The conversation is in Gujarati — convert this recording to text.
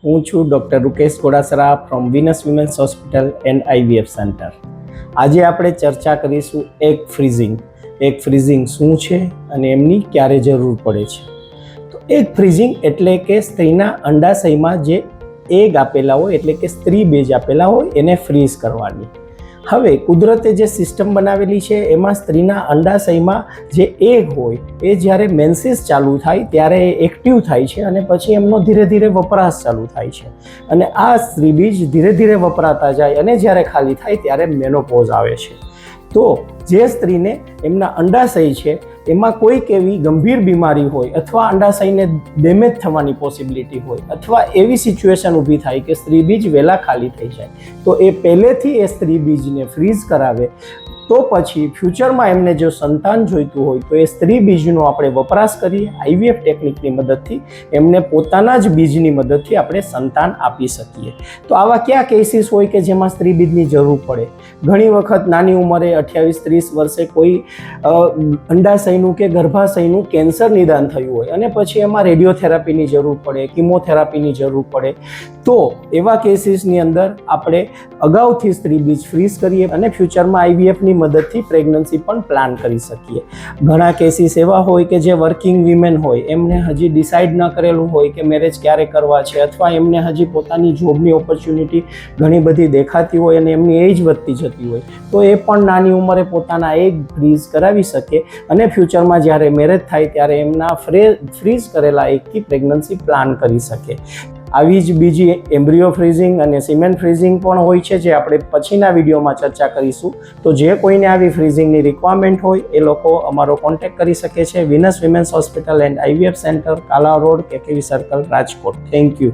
હું છું doctor Rukesh Godasara from Venus women's hospital and IVF centre. આજે આપણે ચર્ચા કરીશું એગ ફ્રીઝિંગ. એગ ફ્રીઝિંગ શું છે અને એમની ક્યારે જરૂર પડે છે. તો એગ ફ્રીઝિંગ એટલે કે સ્ત્રીના અંડાશયમાં જે એગ આપેલા હોય એટલે કે સ્ત્રી બીજ આપેલા હોય એને ફ્રીઝ કરવાની. હવે કુદરતે જે સિસ્ટમ બનાવેલી છે એમાં સ્ત્રીના અંડાશયમાં જે એગ હોય એ જ્યારે મેન્સીસ ચાલુ થાય ત્યારે એ એક્ટિવ થાય છે અને પછી એમનો ધીરે ધીરે વપરાશ ચાલુ થાય છે અને આ સ્ત્રી બીજ ધીરે ધીરે વપરાતા જાય અને જ્યારે ખાલી થાય ત્યારે મેનોપોઝ આવે છે. તો જે સ્ત્રીને એમના અંડાશય છે એમાં કોઈક એવી ગંભીર બીમારી હોય અથવા અંડાશયને ડેમેજ થવાની પોસિબિલિટી હોય અથવા એવી સિચ્યુએશન ઊભી થાય કે સ્ત્રી બીજ વહેલા ખાલી થઈ જાય તો એ પહેલેથી એ સ્ત્રી બીજને ફ્રીઝ કરાવે તો પછી ફ્યુચરમાં એમને જો સંતાન જોઈતું હોય તો એ સ્ત્રી બીજનો આપણે વપરાશ કરીએ આઈવીએફ ટેકનિકની મદદથી એમને પોતાના જ બીજની મદદથી આપણે સંતાન આપી શકીએ. તો આવા કયા કેસીસ હોય કે જેમાં સ્ત્રી બીજની જરૂર પડે? ઘણી વખત નાની ઉંમરે 28-30 વર્ષે કોઈ અંડાશયનું કે ગર્ભાશયનું કેન્સર નિદાન થયું હોય અને પછી એમાં રેડિયોથેરાપીની જરૂર પડે, કિમોથેરાપીની જરૂર પડે. તો એવા કેસીસની અંદર આપણે અગાઉથી સ્ત્રી બીજ ફ્રીઝ કરીએ અને ફ્યુચરમાં આઈવીએફની મદદથી પ્રેગ્નન્સી પણ પ્લાન કરી શકીએ. ઘણા કેસીસ એવા હોય કે જે વર્કિંગ વિમેન હોય એમને હજી ડિસાઇડ ન કરેલું હોય કે મેરેજ ક્યારે કરવા છે અથવા એમને હજી પોતાની જોબની ઓપોર્ચ્યુનિટી ઘણી બધી દેખાતી હોય અને એમની એજ વધતી જતી હોય તો એ પણ નાની ઉંમરે પોતાના એગ ફ્રીઝ કરાવી શકે અને ફ્યુચરમાં જ્યારે મેરેજ થાય ત્યારે એમના ફ્રીઝ કરેલા એગથી પ્રેગ્નન્સી પ્લાન કરી શકે. આવી જ બીજી એમ્બ્રિયો ફ્રીઝિંગ અને સિમેન ફ્રીઝિંગ પણ હોય છે જે આપણે પછીના વિડીયોમાં ચર્ચા કરીશું. તો જે કોઈને આવી ફ્રીઝિંગની રિક્વાયરમેન્ટ હોય એ લોકો અમારો કોન્ટેક્ટ કરી શકે છે Venus women's hospital and IVF centre, Kala road, KKV circle, Rajkot. Thank you.